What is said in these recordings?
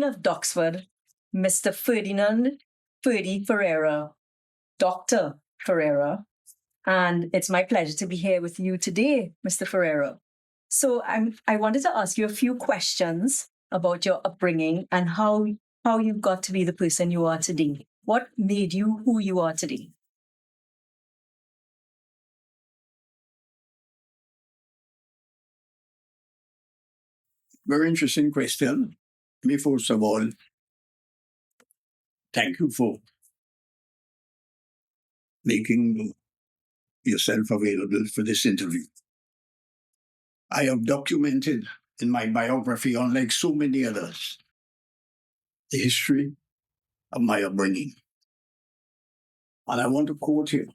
of Doxford, Mr. Ferdinand Ferdie Ferreira, Dr. Ferreira. And it's my pleasure to be here with you today, Mr. Ferreira. So I wanted to ask you a few questions about your upbringing and how you got to be the person you are today. What made you who you are today? Very interesting question. Let me first of all thank you for making yourself available for this interview. I have documented in my biography, unlike so many others, the history of my upbringing. And I want to quote here.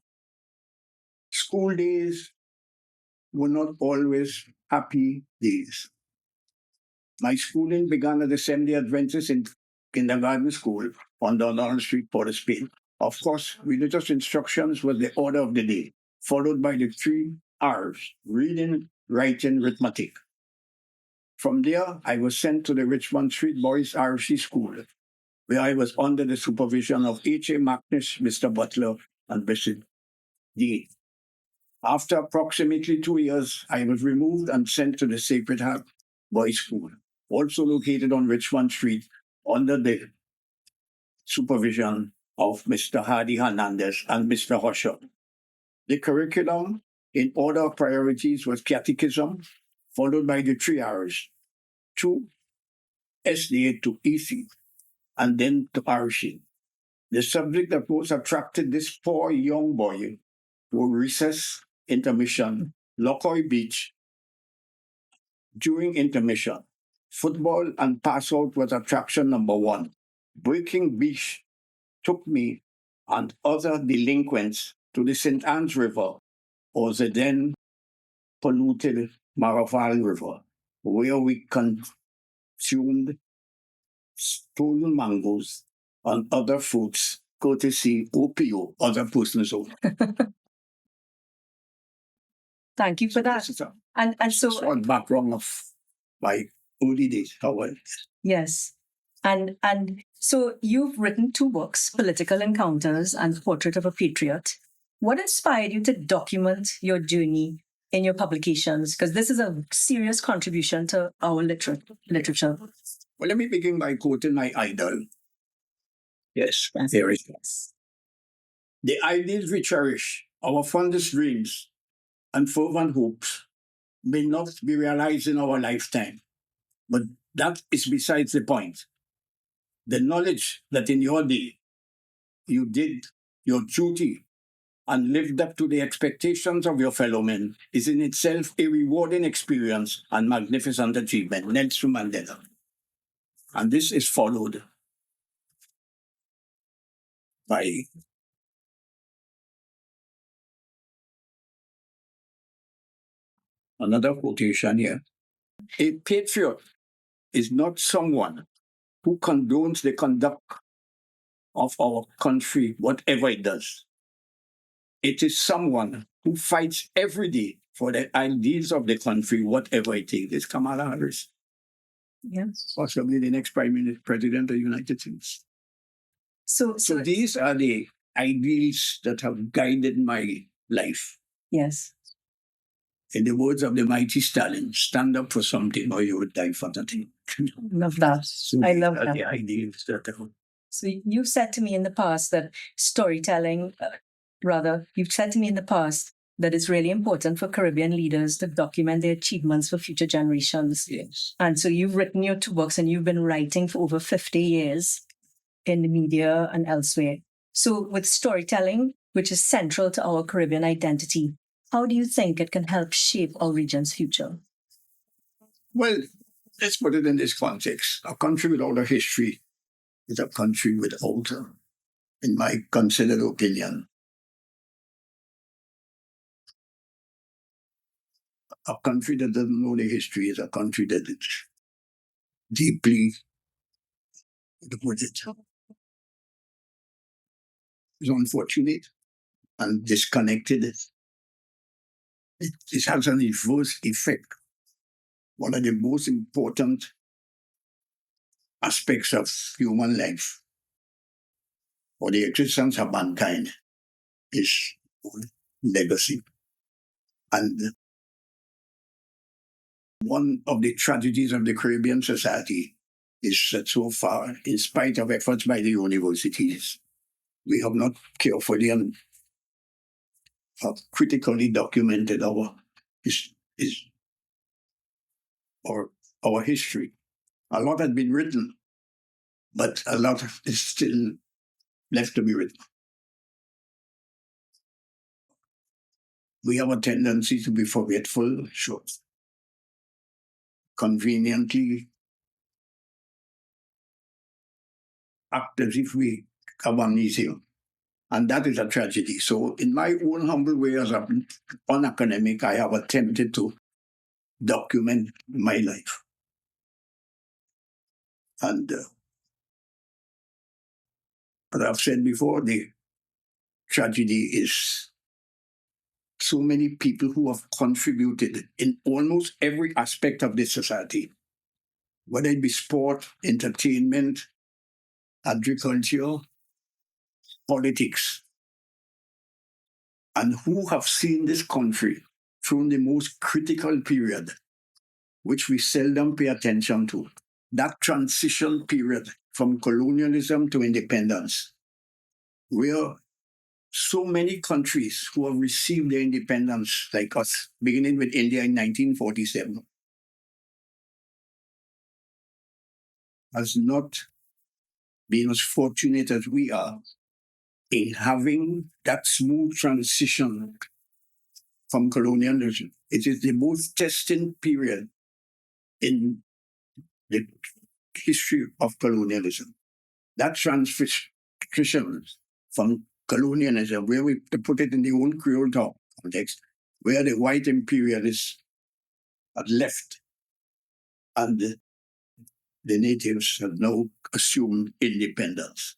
School days were not always happy days. My schooling began at the Seventh-day Adventist in kindergarten school on Donald Street, Port of Spain. Of course, religious instructions was the order of the day, followed by the 3 R's: reading, writing, arithmetic. From there, I was sent to the Richmond Street Boys RC School, where I was under the supervision of H.A. Magnus, Mr. Butler, and Bishop D. After approximately 2 years, I was removed and sent to the Sacred Heart Boys School, also located on Richmond Street, under the supervision of Mr. Hardy Hernandez and Mr. Husher. The curriculum, in order of priorities, was catechism, followed by the 3 R's, to SDA to EC, and then to RC. The subject that most attracted this poor young boy were recess, intermission, Lockroy Beach. During intermission, football and pass out was attraction number 1. Breaking Beach took me and other delinquents to the St. Anne's River, or the then polluted Maraval River, where we consumed stolen mangoes and other fruits, courtesy OPO, other persons owned. Thank you for that. And so on background of my early days. Yes. And so you've written 2 books, Political Encounters and Portrait of a Patriot. What inspired you to document your journey in your publications? Because this is a serious contribution to our literature. Well, let me begin by quoting my idol. Yes, there it is. The ideals we cherish, our fondest dreams and fervent hopes, may not be realized in our lifetime. But that is besides the point. The knowledge that in your day you did your duty and lived up to the expectations of your fellow men is in itself a rewarding experience and magnificent achievement. Nelson Mandela. And this is followed by another quotation here. A patriot is not someone who condones the conduct of our country, whatever it does. It is someone who fights every day for the ideals of the country, whatever it is. It's Kamala Harris. Yes. Possibly the next president of the United States. So these are the ideals that have guided my life. Yes. In the words of the mighty Stalin, stand up for something or you would die for nothing. Love that. So I love that. The ideals that have... So you've said to me in the past that storytelling, you've said to me in the past that it's really important for Caribbean leaders to document their achievements for future generations. Yes. And so you've written your 2 books and you've been writing for over 50 years in the media and elsewhere. So with storytelling, which is central to our Caribbean identity, how do you think it can help shape our region's future? Well, let's put it in this context. A country without a history is a country without, in my considered opinion, a country that doesn't know the history is a country that is deeply, is unfortunate and disconnected. It has an adverse effect. One of the most important aspects of human life or the existence of mankind is legacy. And one of the tragedies of the Caribbean society is that so far, in spite of efforts by the universities, we have not carefully and critically documented or our history. A lot has been written, but a lot is still left to be written. We have a tendency to be forgetful, sure, conveniently act as if we have amnesia. And that is a tragedy. So in my own humble way as an academic, I have attempted to document my life. And as I've said before, the tragedy is so many people who have contributed in almost every aspect of this society, whether it be sport, entertainment, agriculture, politics, and who have seen this country through the most critical period, which we seldom pay attention to. That transition period from colonialism to independence, where so many countries who have received their independence, like us, beginning with India in 1947, has not been as fortunate as we are in having that smooth transition from colonialism. It is the most testing period in the history of colonialism. That transition from colonialism, where we to put it in the old Creole talk context, where the white imperialists had left and the natives have now assumed independence.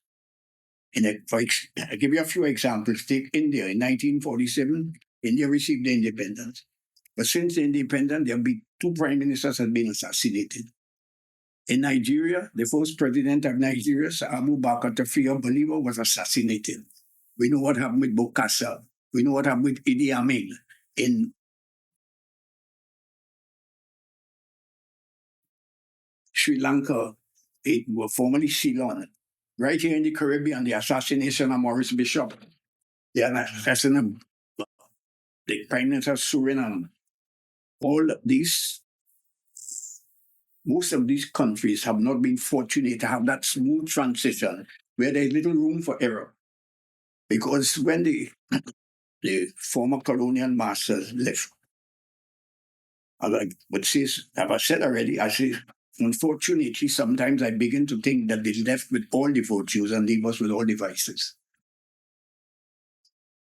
I give you a few examples. Take India. In 1947, India received the independence. But since the independence, there have been two prime ministers have been assassinated. In Nigeria, the first president of Nigeria, Sir Abu Bakr Tafiya Baliwa, was assassinated. We know what happened with Bokassa. We know what happened with Idi Amin in Sri Lanka. It was formerly Ceylon. Right here in the Caribbean, the assassination of Maurice Bishop, the assassination of the Prime Minister of Suriname. Most of these countries have not been fortunate to have that smooth transition where there's little room for error. Because when the former colonial masters left, as I said already, I say, unfortunately, sometimes I begin to think that they left with all the virtues and leave us with all the vices.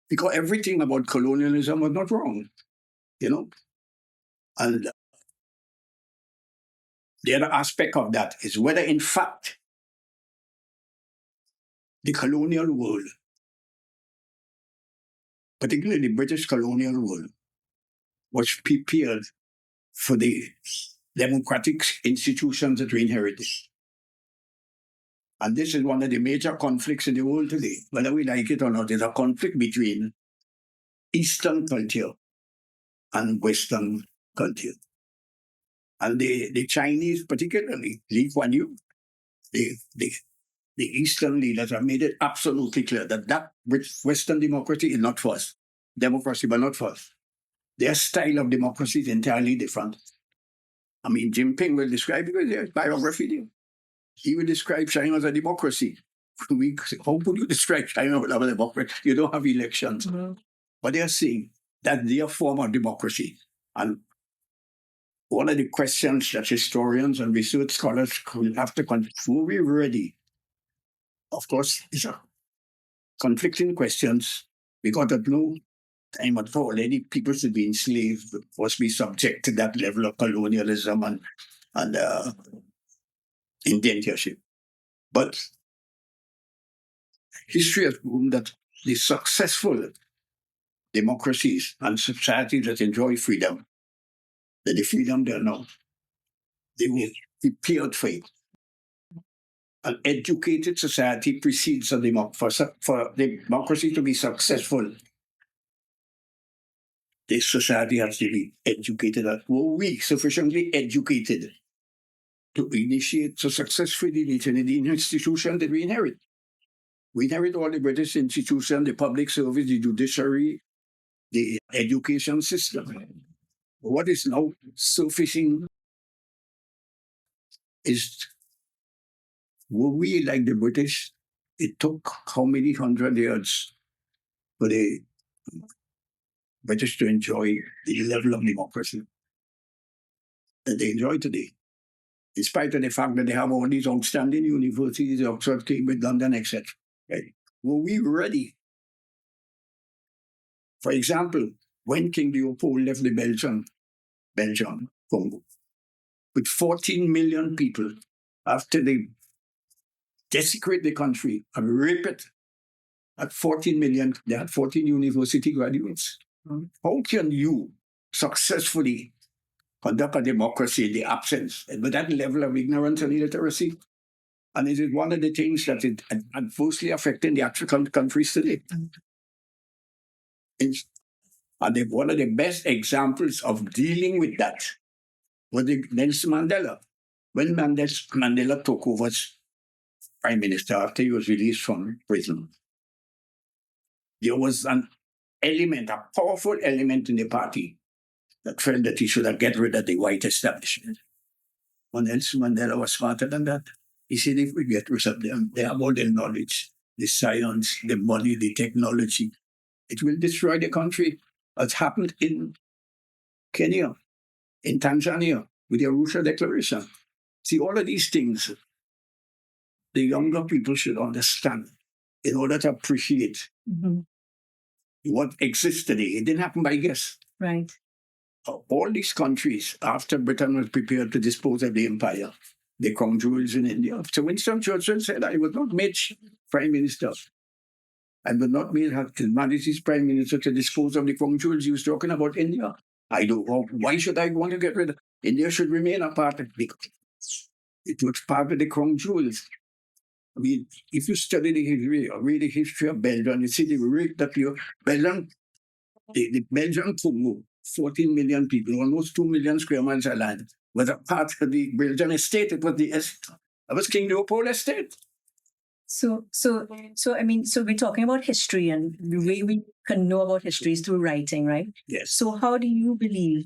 Because everything about colonialism was not wrong, you know? And the other aspect of that is whether, in fact, the colonial world, particularly the British colonial world, was prepared for the democratic institutions that we inherited. And this is one of the major conflicts in the world today, whether we like it or not. There's a conflict between Eastern culture and Western culture. And the Chinese, particularly Lee Kuan Yew, the Eastern leaders have made it absolutely clear that Western democracy is not for us. Democracy, but not for us. Their style of democracy is entirely different. I mean, Jinping will describe it with their biography there. He will describe China as a democracy. How could you describe China as a democracy? You don't have elections. Mm-hmm. But they are saying that their form of democracy. And one of the questions that historians and research scholars will have to were we ready? Of course, these are conflicting questions because at no time at all any people should be enslaved, must be subject to that level of colonialism and indentureship. But history has proven that the successful democracies and societies that enjoy freedom, that the freedom they are now, they will be prepared for it. an educated society precedes a for democracy to be successful. This society has to be educated. Were we sufficiently educated to initiate so successfully the institution that we inherit? We inherit all the British institutions, the public service, the judiciary, the education system. What is now surfacing is, were we like the British? It took how many 100 years for the British to enjoy the level of democracy that they enjoy today, in spite of the fact that they have all these outstanding universities, Oxford, Cambridge, London, etc. Right? Were we ready? For example, when King Leopold left the Belgium, Congo, with 14 million people, after they desecrate the country and rape it, at 14 million, they had 14 university graduates. How can you successfully conduct a democracy in the absence with that level of ignorance and illiteracy? And it is one of the things that is adversely affecting the African countries today. And one of the best examples of dealing with that was Nelson Mandela. When Mandela took over as prime minister after he was released from prison, there was an element, a powerful element in the party that felt that he should have get rid of the white establishment. But Nelson Mandela was smarter than that. He said, if we get rid of them, they have all the knowledge, the science, the money, the technology. It will destroy the country, as happened in Kenya, in Tanzania, with the Arusha Declaration. See, all of these things, the younger people should understand in order to appreciate what exists today. It didn't happen by guess. Right. All these countries, after Britain was prepared to dispose of the empire, the crown jewels in India. So Winston Churchill said, I would not make prime minister. I would not make His Majesty's prime minister to dispose of the crown jewels. He was talking about India. Why should I want to get rid of India? Should remain a part of it. It was part of the crown jewels. I mean, if you study the history or read the history of Belgium, you see the rate that Belgium, the Belgian Congo, 14 million people, almost 2 million square miles of land, was a part of the Belgian estate. It was King Leopold estate. So we're talking about history, and the way we can know about history is through writing, right? Yes. So how do you believe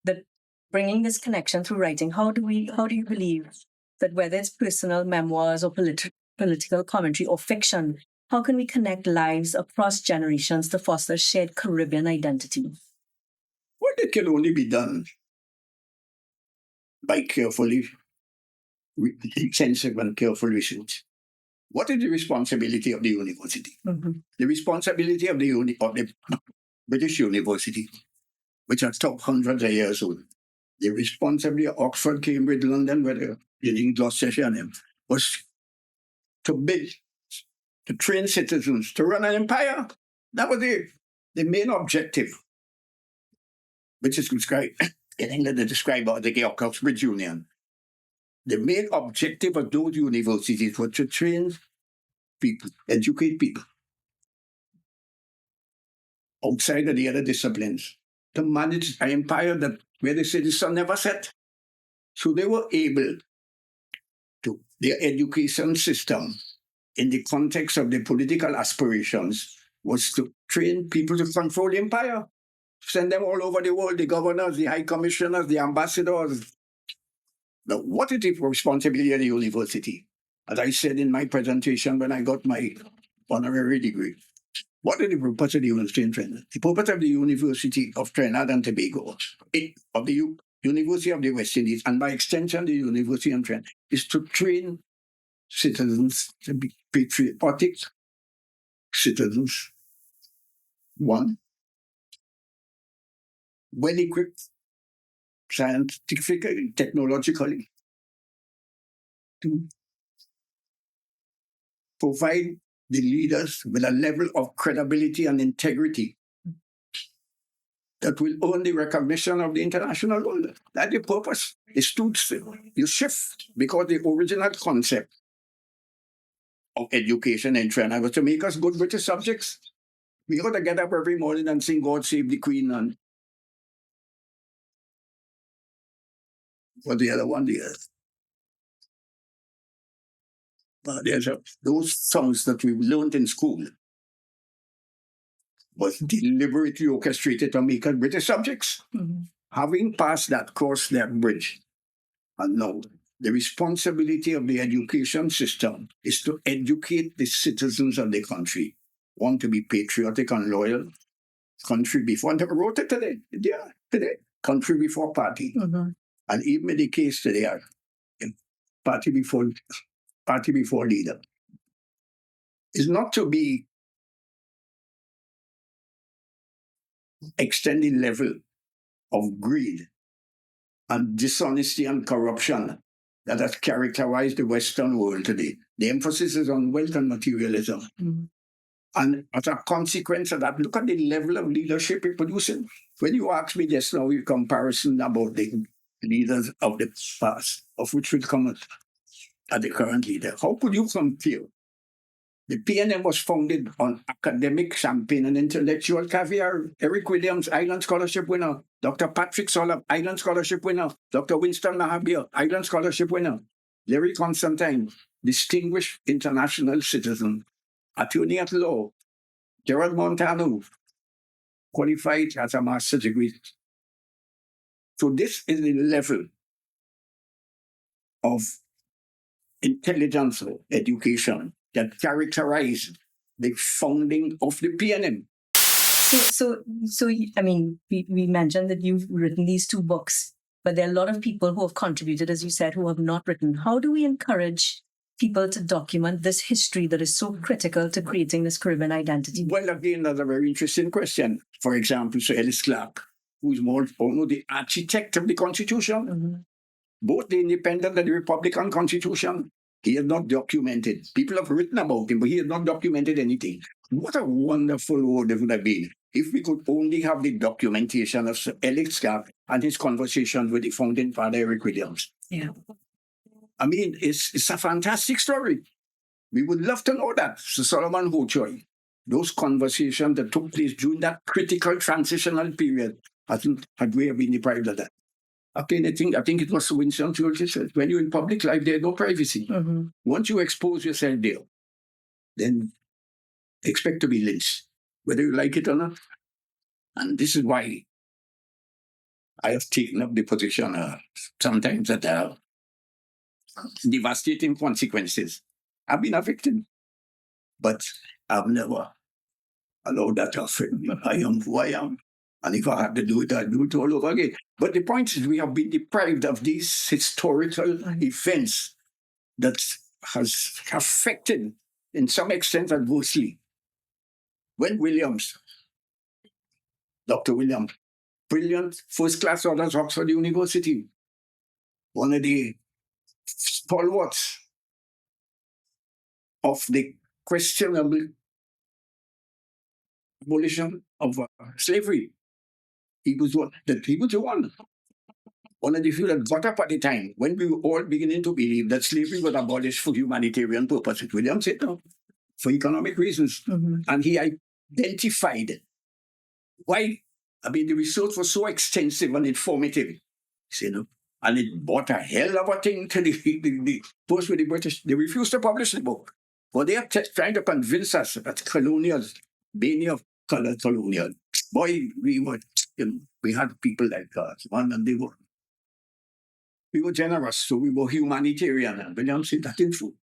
that bringing this connection through writing, how do you believe that whether it's personal memoirs or political commentary or fiction, how can we connect lives across generations to foster shared Caribbean identity? Well, it can only be done by carefully, intensive and careful research. What is the responsibility of the university? The responsibility of the British University, which has top hundreds of years old, the responsibility of Oxford, Cambridge, London, whether in Gloucestershire, was to build, to train citizens, to run an empire. That was the main objective, which is described in England, they describe as the Oxbridge Union. The main objective of those universities was to train people, educate people outside of the other disciplines, to manage an empire where they said the sun never set. So they were able to, their education system in the context of their political aspirations was to train people to control the empire, send them all over the world, the governors, the high commissioners, the ambassadors. Now, what is the responsibility of the university? As I said in my presentation when I got my honorary degree, what is the purpose of the University of Trinidad? The purpose of the University of Trinidad and Tobago, of the University of the West Indies, and by extension the University of Trinidad, is to train citizens to be patriotic citizens. One, well-equipped scientifically, technologically, to provide the leaders with a level of credibility and integrity that will earn the recognition of the international world. That's the purpose. It's to you shift, because the original concept of education and trend was to make us good British subjects. We got to get up every morning and sing God Save the Queen and what the other one is. Those songs that we learned in school was deliberately orchestrated to make us British subjects. Mm-hmm. Having passed that course, that bridge, and now the responsibility of the education system is to educate the citizens of the country. Want to be patriotic and loyal, country before. And I wrote it today. Yeah, today. Country before party. Mm-hmm. And even in the case today, party before leader. Is not to be extended level of greed and dishonesty and corruption that has characterized the Western world today. The emphasis is on wealth and materialism. Mm-hmm. And as a consequence of that, look at the level of leadership you're producing. When you asked me just now, your comparison about the leaders of the past, of which will come at the current leader, how could you compare? The PNM was founded on academic champagne and intellectual caviar. Eric Williams, Island Scholarship winner. Dr. Patrick Solop, Island Scholarship winner. Dr. Winston Mahabir, Island Scholarship winner. Larry Constantine, distinguished international citizen. Attorney at law. Gerald Montano, qualified as a master's degree. So this is the level of intelligence education that characterized the founding of the PNM. So I mean, we mentioned that you've written these 2 books, but there are a lot of people who have contributed, as you said, who have not written. How do we encourage people to document this history that is so critical to creating this Caribbean identity? Well, again, that's a very interesting question. For example, Sir Ellis Clark, who is more the architect of the Constitution, Mm-hmm. both the independent and the Republican Constitution. He has not documented. People have written about him, but he has not documented anything. What a wonderful world it would have been if we could only have the documentation of Sir Ellis Clark and his conversation with the founding father, Eric Williams. Yeah. I mean, it's a fantastic story. We would love to know that. Sir Solomon Hochoy, those conversations that took place during that critical transitional period, I think had we have been deprived of that. Again, I think it was Winston Churchill said, when you're in public life, there's no privacy. Mm-hmm. Once you expose yourself there, then expect to be lynched, whether you like it or not. And this is why I have taken up the position sometimes that devastating consequences. I've been a victim, but I've never allowed that to affect me. I am who I am. And if I have to do it, I'll do it all over again. But the point is, we have been deprived of these historical events that has affected, in some extent, adversely. When Williams, Dr. Williams, brilliant first-class honors, Oxford University, one of the stalwarts of the questionable abolition of slavery. He was the one. One of the few that got up at the time when we were all beginning to believe that slavery was abolished for humanitarian purposes. William said no, for economic reasons. Mm-hmm. And he identified why. I mean, the research was so extensive and informative. You know, and it brought a hell of a thing to the post with the British. They refused to publish the book. But they are trying to convince us that colonials, many of colored colonial. Boy, we had people like us, and we were generous, so we were humanitarian. And William said that is true.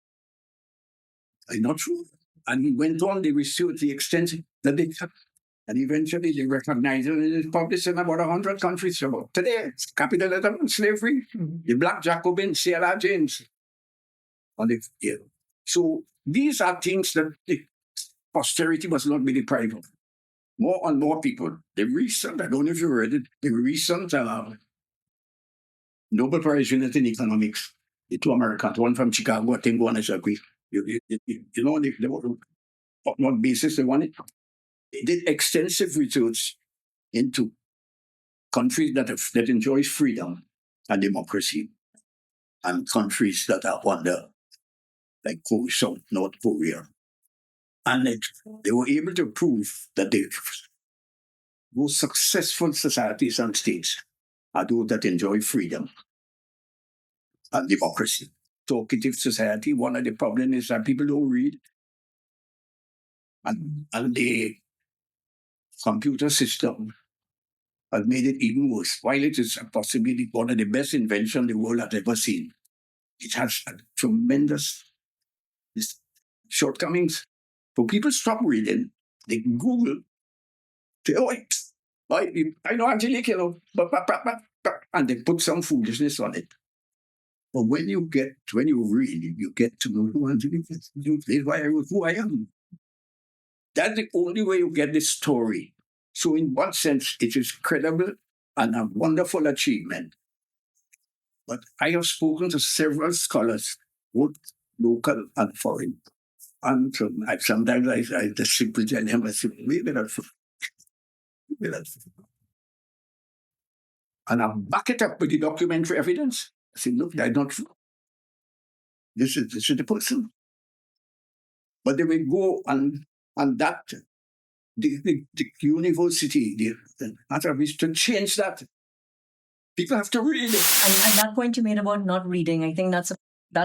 It's not true. And he went on, they researched the extent that they had. And eventually they recognized it and it's published in about 100 countries. So today, it's capitalism and slavery, the Black Jacobin, C.L.R. James. So these are things that the posterity must not be deprived of. More and more people. The recent, I don't know if you read it, the recent Nobel Prize winners in economics, the 2 Americans, one from Chicago, I think one is agree. You know, they were on what basis they won it. They did extensive research into countries that enjoy freedom and democracy and countries that are under like South North Korea. And they were able to prove that the most successful societies and states are those that enjoy freedom and democracy. Talkative society, one of the problems is that people don't read. And the computer system has made it even worse. While it is possibly one of the best inventions the world has ever seen, it has tremendous shortcomings. So people stop reading, they Google, say, oh, I know Angelique, and they put some foolishness on it. But when you read, you get to know who Angelique is. Who I am. That's the only way you get this story. So in one sense, it is credible and a wonderful achievement. But I have spoken to several scholars, both local and foreign. And sometimes I just simply tell them, I say, maybe that's and I back it up with the documentary evidence. I say, look, that's not true. This is the person. But they will go and that the university, the matter is to change that. People have to read it. And that point you made about not reading, I think that's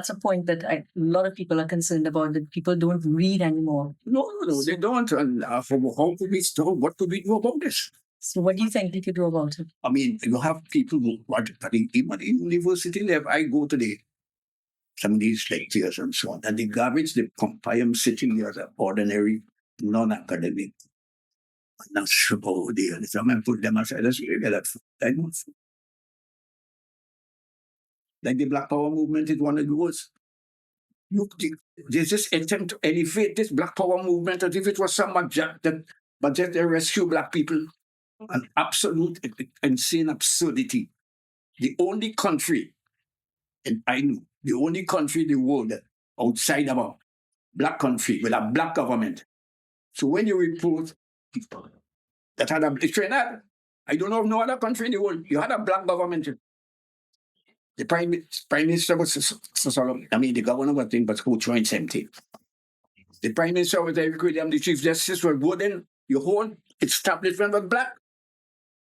a point that a lot of people are concerned about, that people don't read anymore. No, they don't. And what could we do about this? So what do you think we could do about it? I mean, you have people who, even at university level, I go to some of these lectures and so on, and the garbage they compare them sitting here as an ordinary, non-academic. I'm not sure how they are. Some put them aside as I know. Like the Black Power movement is one of those. There's this attempt to elevate this Black Power movement as if it was some object but just they rescue Black people. An absolute insane absurdity. The only country, and I know, the only country in the world outside of a Black country with a Black government. So when you report that had Trinidad, I don't know of no other country in the world, you had a Black government. The prime minister was, the governor was thing, but who joined same thing. The prime minister was Eric William, the chief justice was voting, your whole establishment was Black.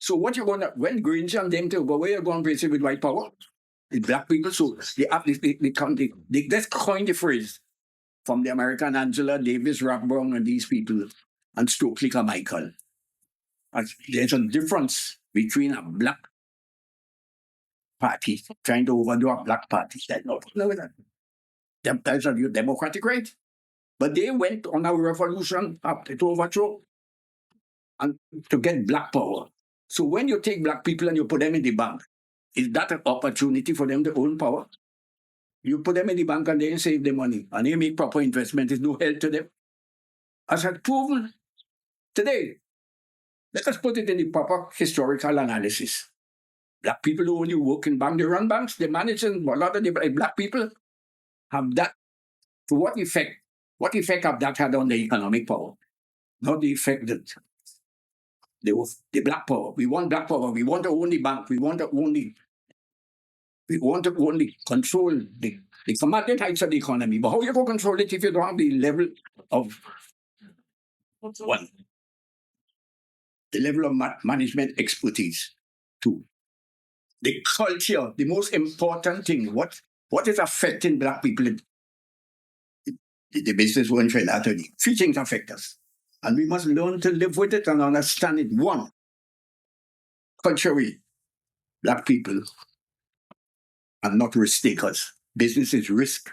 So what you're going to, when Granger and them tell, but where you're going to replace it with white power? The Black people, so they just coined the phrase from the American Angela Davis, Rathbone, and these people, and Stokely Carmichael. There's a difference between a Black party trying to overdo a Black party. That's not that. That's a democratic right. But they went on a revolution to overthrow and to get Black power. So when you take Black people and you put them in the bank, is that an opportunity for them to own power? You put them in the bank and they save the money and they make proper investment. There's no help to them. As I've proven today, let us put it in the proper historical analysis. Black people who only work in banks, they run banks, they manage, and a lot of the Black people have that. To what effect? What effect have that had on the economic power? Not the effect that the Black power. We want Black power. We want to own the bank. We want to only control the commanding heights of the economy. But how you go control it if you don't have the level of one? The level of management expertise. Two. The culture, the most important thing. What is affecting Black people? The business won't fail at all. Three things affect us. And we must learn to live with it and understand it. One, culturally, Black people are not risk takers. Business is risk.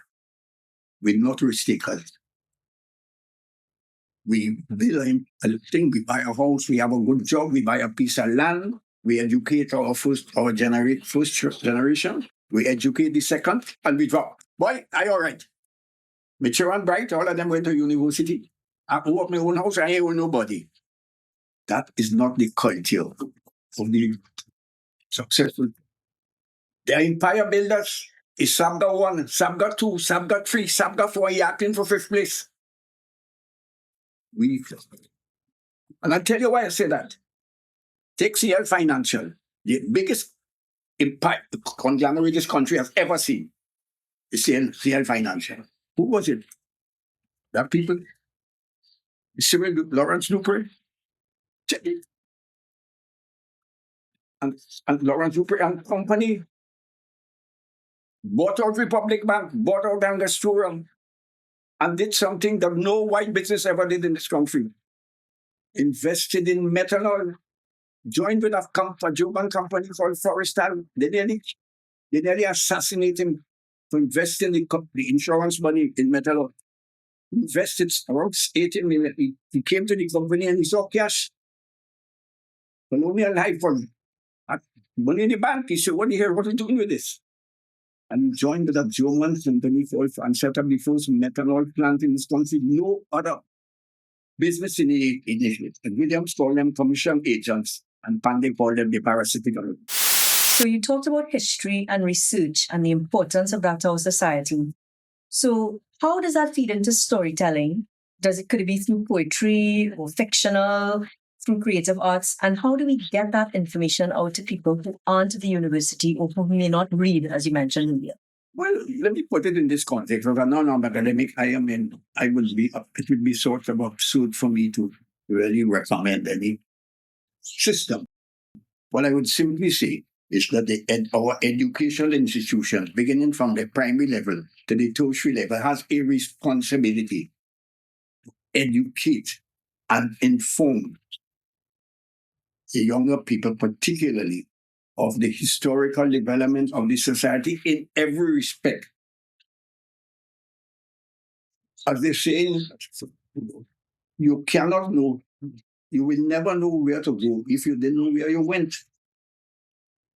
We're not risk takers. We build a thing, we buy a house, we have a good job, we buy a piece of land, we educate our first generation, we educate the second, and we drop. Boy, all right. Mature and bright, all of them went to university. I own my own house, I ain't own nobody. That is not the culture of the successful. The empire builders is Sabga 1, Sabga 2, Sabga 3, Sabga 4, you're acting for fifth place. And I'll tell you why I say that. Take CL Financial, the biggest impact the conglomerate this country has ever seen is CL Financial. Who was it? That people? Lawrence Dupree? And Lawrence Dupree and company bought out Republic Bank, bought out Angostura, and did something that no white business ever did in this country. Invested in methanol, joined with a Cuban company called Forestal. They nearly assassinated him for investing the insurance money in methanol. Invested around 80 million. He came to the company and he saw cash. Colonial life for money in the bank. He said, what are you doing with this? And joined with a German company and set up the first methanol plant in this country. No other business in the Williams called them commission agents, and Pandey called them the parasitic. So you talked about history and research and the importance of that to our society. So how does that feed into storytelling? Could it be through poetry or fictional, through creative arts? And how do we get that information out to people who aren't at the university or who may not read, as you mentioned earlier? Well, let me put it in this context. As a non-academic, it would be sort of absurd for me to really recommend any system. What I would simply say is that our educational institutions, beginning from the primary level to the tertiary level, has a responsibility to educate and inform the younger people, particularly of the historical development of the society in every respect. As they say, you cannot know, you will never know where to go if you didn't know where you went.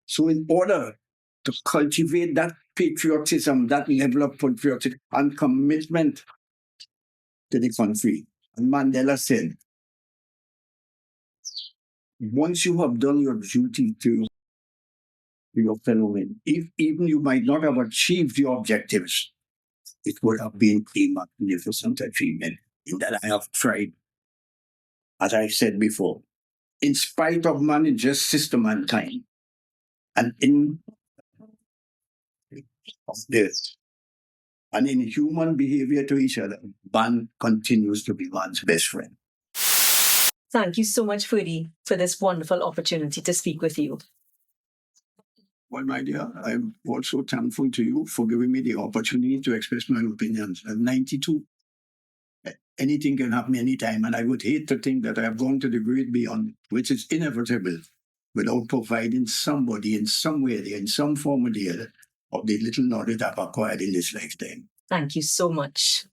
So in order to cultivate that patriotism, that level of patriotism and commitment to the country, and Mandela said, once you have done your duty to your fellow men, if even you might not have achieved your objectives, it would have been a magnificent achievement in that I have tried, as I said before, in spite of man, injustice to mankind, and in this, and in human behavior to each other, man continues to be man's best friend. Thank you so much, Ferdie, for this wonderful opportunity to speak with you. Well, my dear, I'm also thankful to you for giving me the opportunity to express my opinions. I'm 92. Anything can happen anytime, and I would hate to think that I have gone to the great beyond, which is inevitable, without providing somebody in some way, in some form or the other, of the little knowledge I've acquired in this lifetime. Thank you so much.